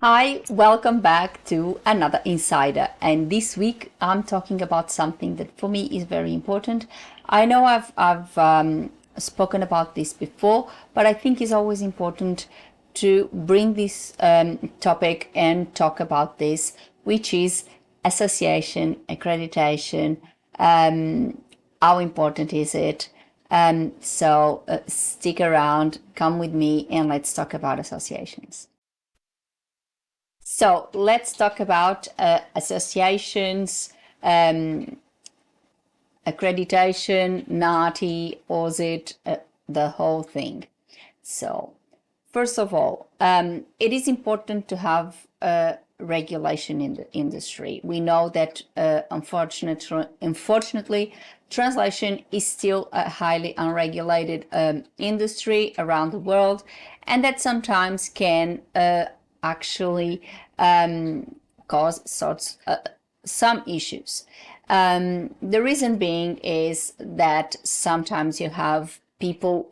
Hi, welcome back to another Insider. And this week I'm talking about something that for me is very important. I know I've spoken about this before, but I think it's always important to bring this topic and talk about this, which is association, accreditation. How important is it? So stick around, come with me, and let's talk about associations. So let's talk about associations, accreditation, NAATI, AUSIT, the whole thing. So first of all, it is important to have regulation in the industry. We know that unfortunately, translation is still a highly unregulated industry around the world, and that sometimes can actually cause some issues. The reason being is that sometimes you have people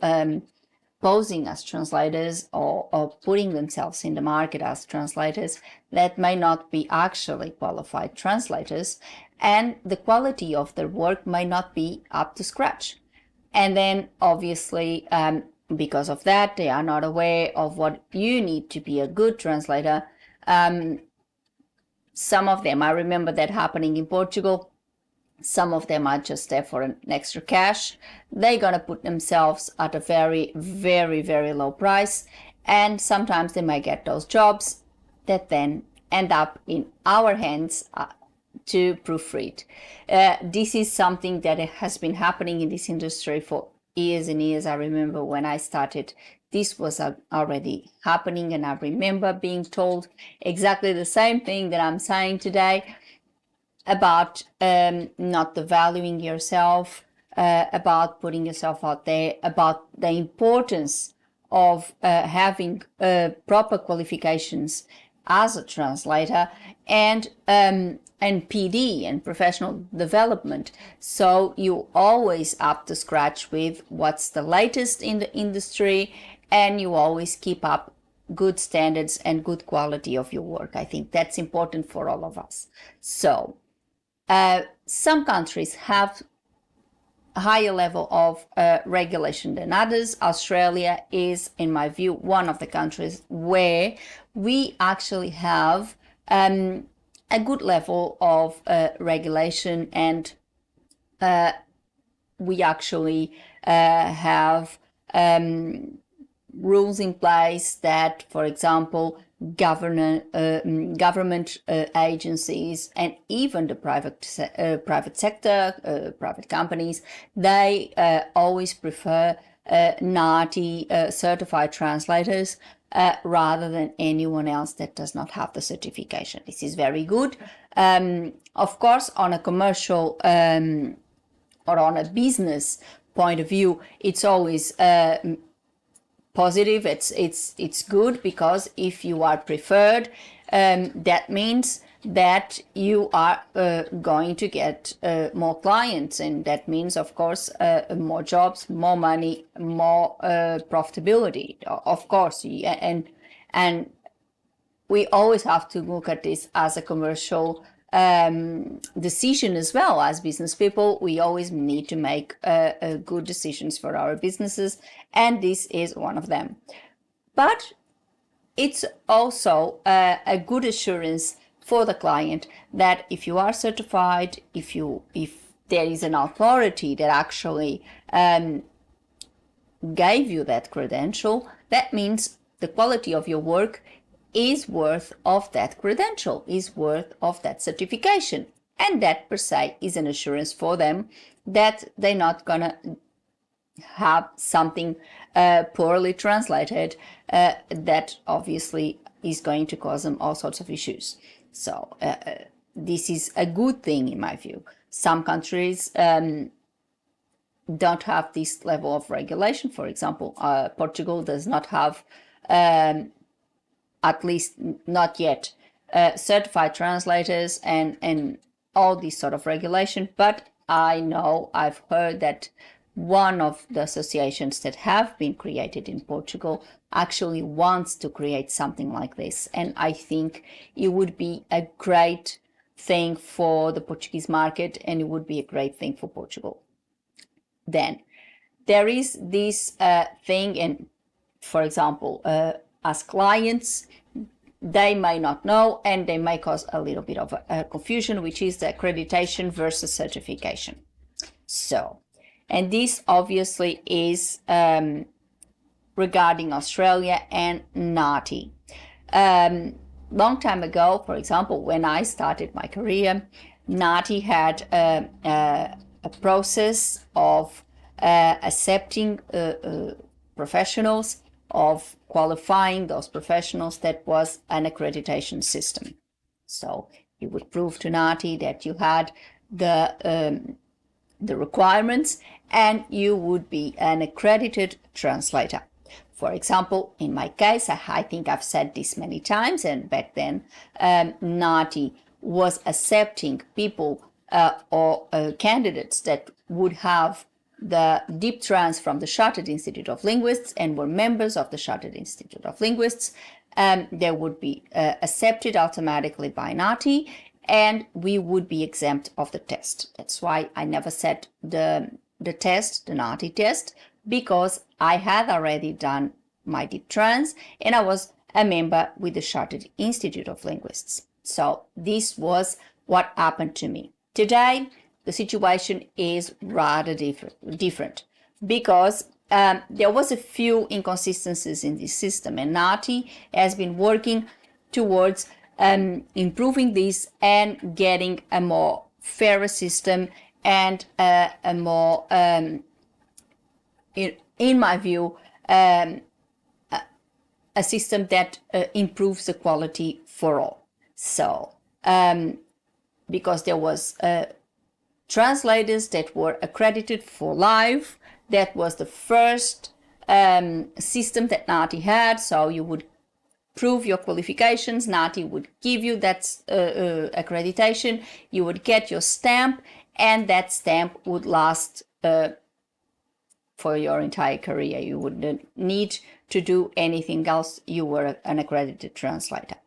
posing as translators or putting themselves in the market as translators that may not be actually qualified translators, and the quality of their work may not be up to scratch. And then obviously, because of that, they are not aware of what you need to be a good translator. Some of them, I remember that happening in Portugal. Some of them are just there for an extra cash. They're going to put themselves at a very, very, very low price. And sometimes they might get those jobs that then end up in our hands to proofread. This is something that has been happening in this industry for years and years. I remember when I started, this was already happening, and I remember being told exactly the same thing that I'm saying today about not valuing yourself, about putting yourself out there, about the importance of having proper qualifications as a translator, and PD and professional development. So you always up to scratch with what's the latest in the industry, and you always keep up good standards and good quality of your work. I think that's important for all of us. So some countries have a higher level of regulation than others. Australia is, in my view, one of the countries where we actually have a good level of regulation, and we actually have rules in place that, for example, government agencies and even the private sector, private companies, they always prefer NAATI certified translators rather than anyone else that does not have the certification. This is very good. Of course, on a commercial or on a business point of view, it's always positive. It's good, because if you are preferred, that means that you are going to get more clients, and that means, of course, more jobs, more money, more profitability, of course. And we always have to look at this as a commercial decision as well. As business people, we always need to make good decisions for our businesses, and this is one of them. But it's also a good assurance for the client that if you are certified, if there is an authority that actually gave you that credential, that means the quality of your work is worth of that credential, is worth of that certification. And that per se is an assurance for them that they're not gonna have something poorly translated that obviously is going to cause them all sorts of issues. So this is a good thing in my view. Some countries don't have this level of regulation. For example, Portugal does not have at least not yet, certified translators and all this sort of regulation. But I know, I've heard that one of the associations that have been created in Portugal actually wants to create something like this. And I think it would be a great thing for the Portuguese market, and it would be a great thing for Portugal. Then there is this thing, and for example, as clients, they may not know, and they may cause a little bit of a confusion, which is the accreditation versus certification. So, and this obviously is regarding Australia and NAATI. Long time ago, for example, when I started my career, NAATI had a process of accepting professionals, of qualifying those professionals. That was an accreditation system. So you would prove to NAATI that you had the requirements, and you would be an accredited translator. For example, in my case, I think I've said this many times, and back then NAATI was accepting people or candidates that would have the deep trans from the Chartered Institute of Linguists and were members of the Chartered Institute of Linguists. They would be accepted automatically by NAATI, and we would be exempt of the test. That's why I never said the test, the NAATI test, because I had already done my deep trans and I was a member with the Chartered Institute of Linguists. So this was what happened to me. Today, the situation is rather different because there was a few inconsistencies in this system, and NAATI has been working towards improving this and getting a more fairer system and a more, in my view, a system that improves the quality for all. So, because there was translators that were accredited for live, that was the first system that NAATI had. So you would prove your qualifications, NAATI would give you that accreditation, you would get your stamp, and that stamp would last for your entire career. You wouldn't need to do anything else. You were an accredited translator.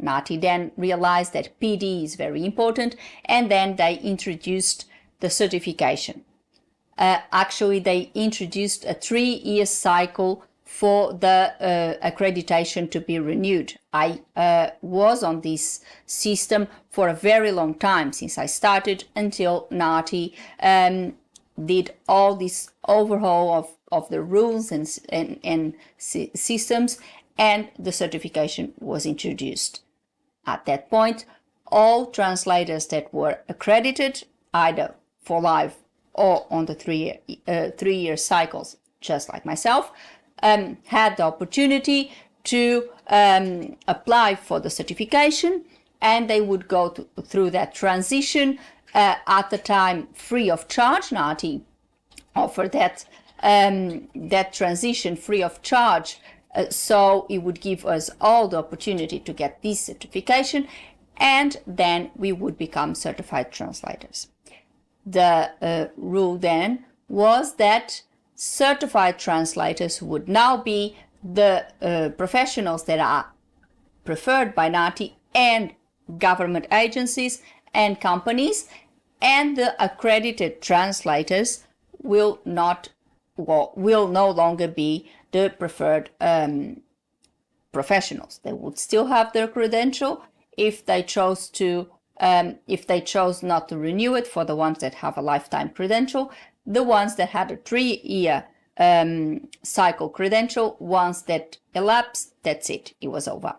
NAATI then realized that PD is very important, and then they introduced the certification. Actually, they introduced a 3-year cycle for the accreditation to be renewed. I was on this system for a very long time, since I started until NAATI did all this overhaul of the rules and systems, and the certification was introduced. At that point, all translators that were accredited, either for live or on the 3-year cycles, just like myself, had the opportunity to apply for the certification, and they would go through that transition at the time free of charge. NAATI offered that transition free of charge, so it would give us all the opportunity to get this certification, and then we would become certified translators. The rule then was that certified translators would now be the professionals that are preferred by NAATI and government agencies and companies, and the accredited translators will no longer be the preferred professionals. They would still have their credential if they chose not to renew it for the ones that have a lifetime credential. The ones that had a 3-year cycle credential, once that elapsed, that's it, it was over.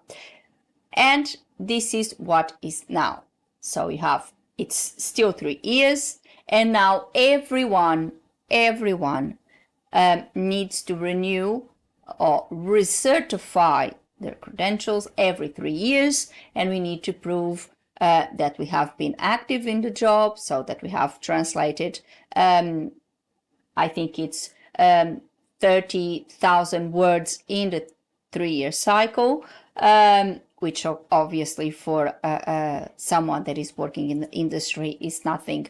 And this is what is now. So you have, it's still 3 years, and now everyone needs to renew or recertify their credentials every 3 years, and we need to prove that we have been active in the job, so that we have translated, I think it's 30,000 words in the 3-year cycle, which obviously for someone that is working in the industry is nothing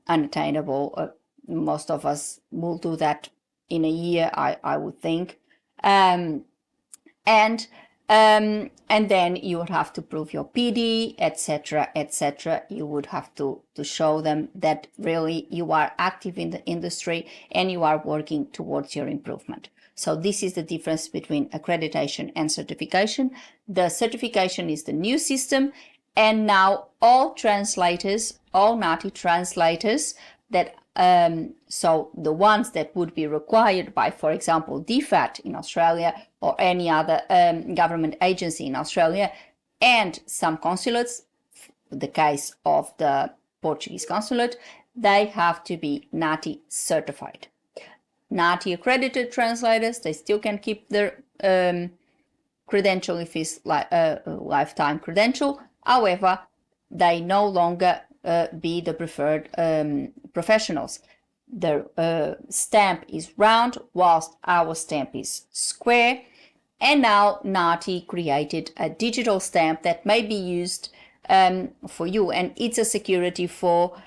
unattainable. most of us will do that in a year, I would think. And then you would have to prove your PD, etc., etc. You would have to show them that really you are active in the industry and you are working towards your improvement. So this is the difference between accreditation and certification. The certification is the new system, and now all translators, all NAATI translators that so the ones that would be required by, for example, DFAT in Australia or any other government agency in Australia, and some consulates, the case of the Portuguese consulate, they have to be NAATI certified. NAATI accredited translators, they still can keep their credential if it's lifetime credential. However, they no longer be the preferred professionals. The stamp is round, whilst our stamp is square. And now NAATI created a digital stamp that may be used for you, and it's a security for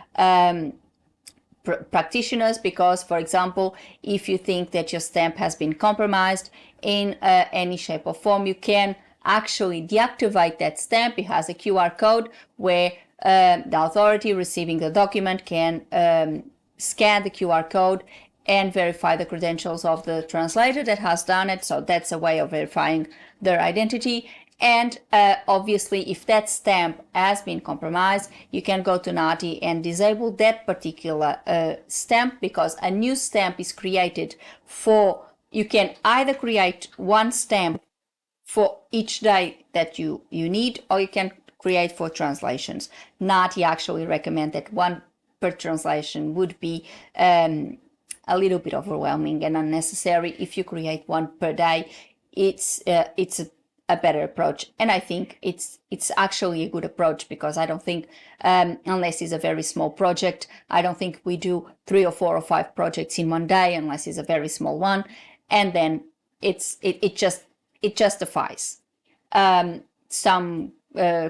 practitioners, because, for example, if you think that your stamp has been compromised in any shape or form, you can actually deactivate that stamp. It has a QR code where the authority receiving the document can scan the QR code and verify the credentials of the translator that has done it. So that's a way of verifying their identity. And obviously, if that stamp has been compromised, you can go to NAATI and disable that particular stamp, because a new stamp is created for, you can either create one stamp for each day that you need, or you can create for translations. NAATI actually recommend that one per translation would be a little bit overwhelming and unnecessary. If you create one per day, it's a better approach, and I think it's actually a good approach, because I don't think unless it's a very small project, I don't think we do 3 or 4 or 5 projects in one day unless it's a very small one, and then it justifies. Some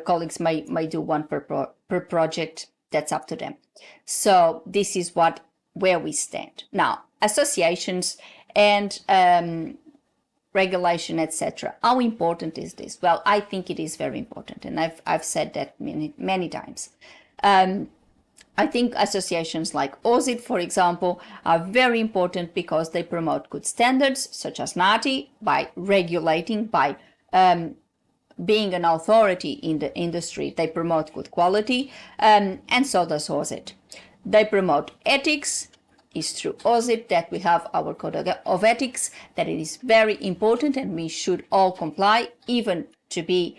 colleagues may do one per project. That's up to them. So this is where we stand now. Associations and regulation, etc. How important is this? Well, I think it is very important, and I've said that many times. I think associations like AUSIT, for example, are very important because they promote good standards, such as NAATI, by regulating, by being an authority in the industry. They promote good quality, and so does AUSIT. They promote ethics. It's through AUSIT that we have our code of ethics, that it is very important, and we should all comply. Even to be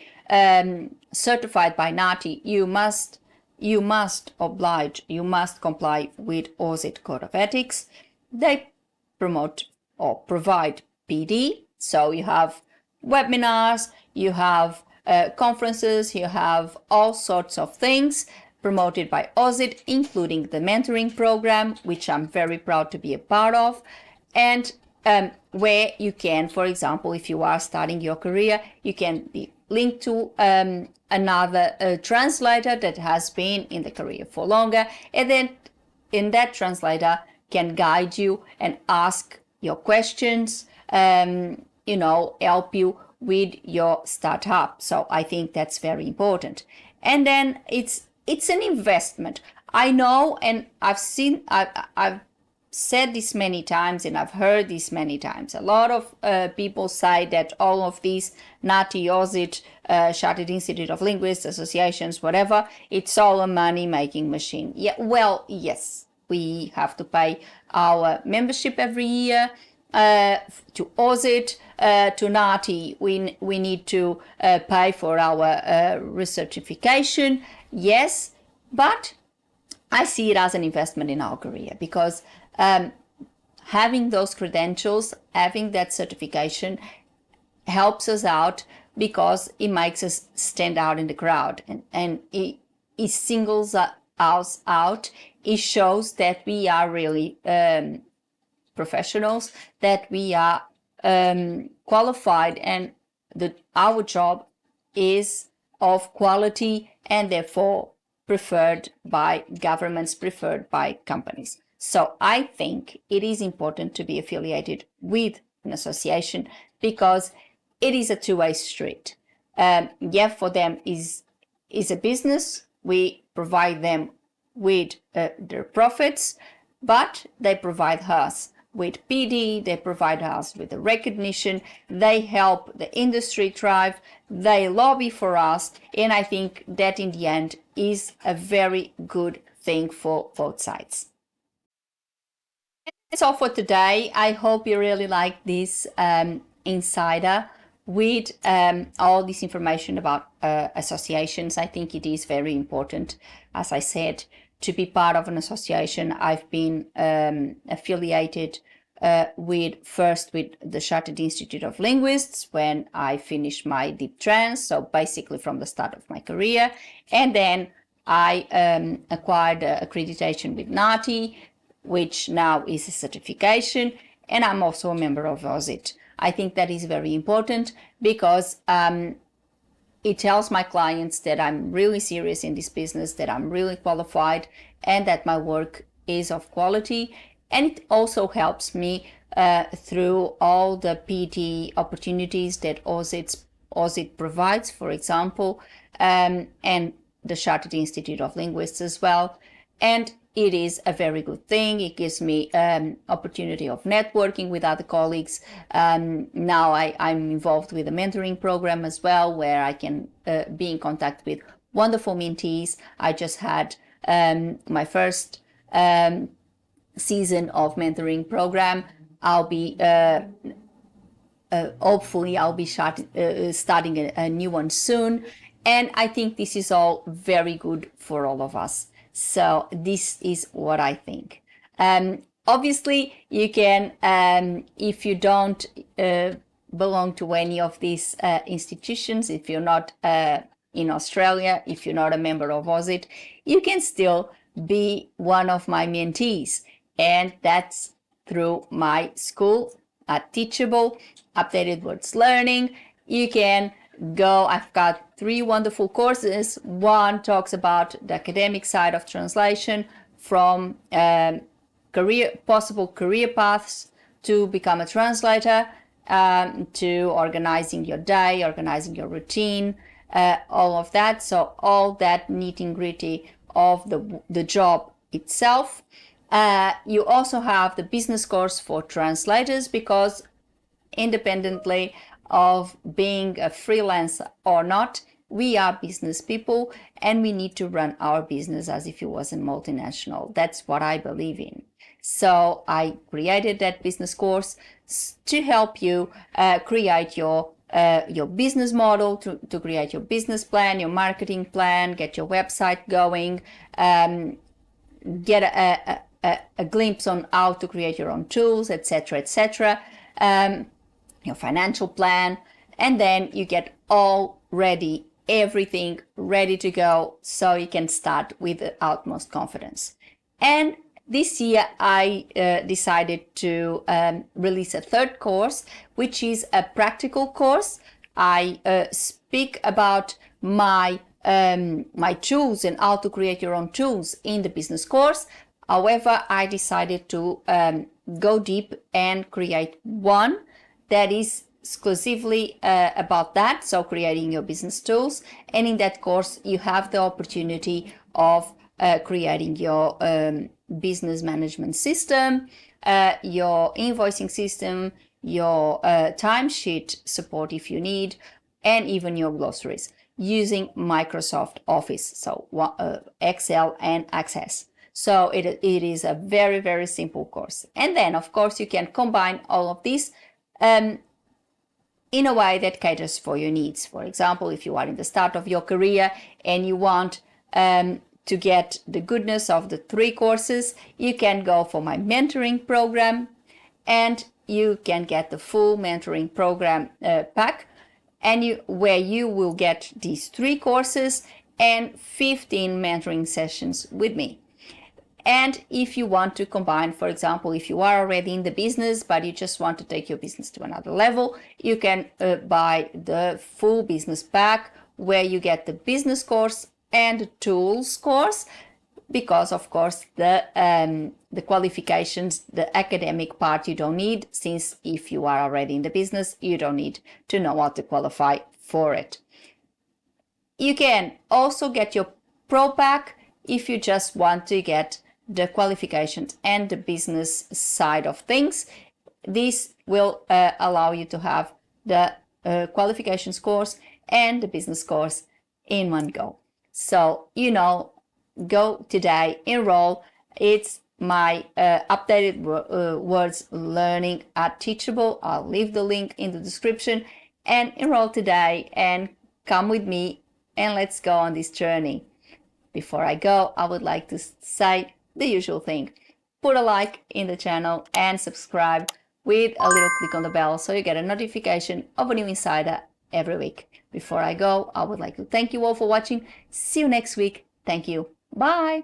certified by NAATI, you must comply with AUSIT code of ethics. They promote or provide PD, so you have webinars, you have conferences, you have all sorts of things promoted by AUSIT, including the mentoring program, which I'm very proud to be a part of, and where you can, for example, if you are starting your career, you can be linked to another translator that has been in the career for longer, and then in that translator can guide you and ask your questions, help you with your startup. So I think that's very important. And then it's an investment. I know, and I've said this many times, and I've heard this many times. A lot of people say that all of these NAATI, AUSIT, Chartered Institute of Linguists, associations, whatever, it's all a money-making machine. Yeah, well, yes, we have to pay our membership every year to AUSIT, to NAATI. We need to pay for our recertification. Yes, but I see it as an investment in our career, because having those credentials, having that certification helps us out, because it makes us stand out in the crowd, and it singles us out. It shows that we are really professionals, that we are qualified, and that our job is of quality and therefore preferred by governments, preferred by companies. So I think it is important to be affiliated with an association because it is a two-way street. Yeah, for them is a business. We provide them with their profits, but they provide us with PD, they provide us with the recognition, they help the industry thrive, they lobby for us, and I think that in the end is a very good thing for both sides. That's all for today. I hope you really like this insider with all this information about associations. I think it is very important, as I said, to be part of an association. I've been affiliated first with the Chartered Institute of Linguists when I finished my deep trans, so basically from the start of my career, and then I acquired accreditation with NAATI, which now is a certification, and I'm also a member of AUSIT. I think that is very important because it tells my clients that I'm really serious in this business, that I'm really qualified, and that my work is of quality. And it also helps me through all the PT opportunities that AUSIT provides, for example, and the Chartered Institute of Linguists as well. And it is a very good thing. It gives me opportunity of networking with other colleagues. Now I'm involved with a mentoring program as well, where I can be in contact with wonderful mentees. I just had my first season of mentoring program. I'll be hopefully I'll be starting a new one soon. And I think this is all very good for all of us. So this is what I think. Obviously, you can, if you don't belong to any of these institutions, if you're not in Australia, if you're not a member of AUSIT, you can still be one of my mentees. And that's through my school at Teachable, Updated Words Learning. You can go, I've got 3 wonderful courses. One talks about the academic side of translation, from possible career paths to become a translator, to organizing your day, organizing your routine, all of that. So all that nitty-gritty of the job itself. You also have the business course for translators, because independently of being a freelancer or not, we are business people and we need to run our business as if it was a multinational. That's what I believe in. So I created that business course to help you create your business model, to create your business plan, your marketing plan, get your website going, get a glimpse on how to create your own tools, etc., etc., your financial plan, and then you get all ready, everything ready to go, so you can start with the utmost confidence. And this year I decided to release a 3rd course, which is a practical course. I speak about my tools and how to create your own tools in the business course. However, I decided to go deep and create one that is exclusively about that, so creating your business tools. And in that course, you have the opportunity of creating your business management system, your invoicing system, your timesheet support if you need, and even your glossaries using Microsoft Office, so Excel and Access. So it is a very, very simple course. And then, of course, you can combine all of these in a way that caters for your needs. For example, if you are in the start of your career and you want to get the goodness of the 3 courses, you can go for my mentoring program, and you can get the full mentoring program pack, and where you will get these 3 courses and 15 mentoring sessions with me. And if you want to combine, for example, if you are already in the business, but you just want to take your business to another level, you can buy the full business pack, where you get the business course and the tools course, because of course the qualifications, the academic part you don't need, since if you are already in the business, you don't need to know how to qualify for it. You can also get your Pro Pack if you just want to get the qualifications and the business side of things. This will allow you to have the qualifications course and the business course in one go. So, you know, go today, enroll. It's my updated words learning at Teachable. I'll leave the link in the description, and enroll today and come with me and let's go on this journey. Before I go, I would like to say the usual thing. Put a like in the channel and subscribe with a little click on the bell so you get a notification of a new insider every week. Before I go, I would like to thank you all for watching. See you next week. Thank you. Bye.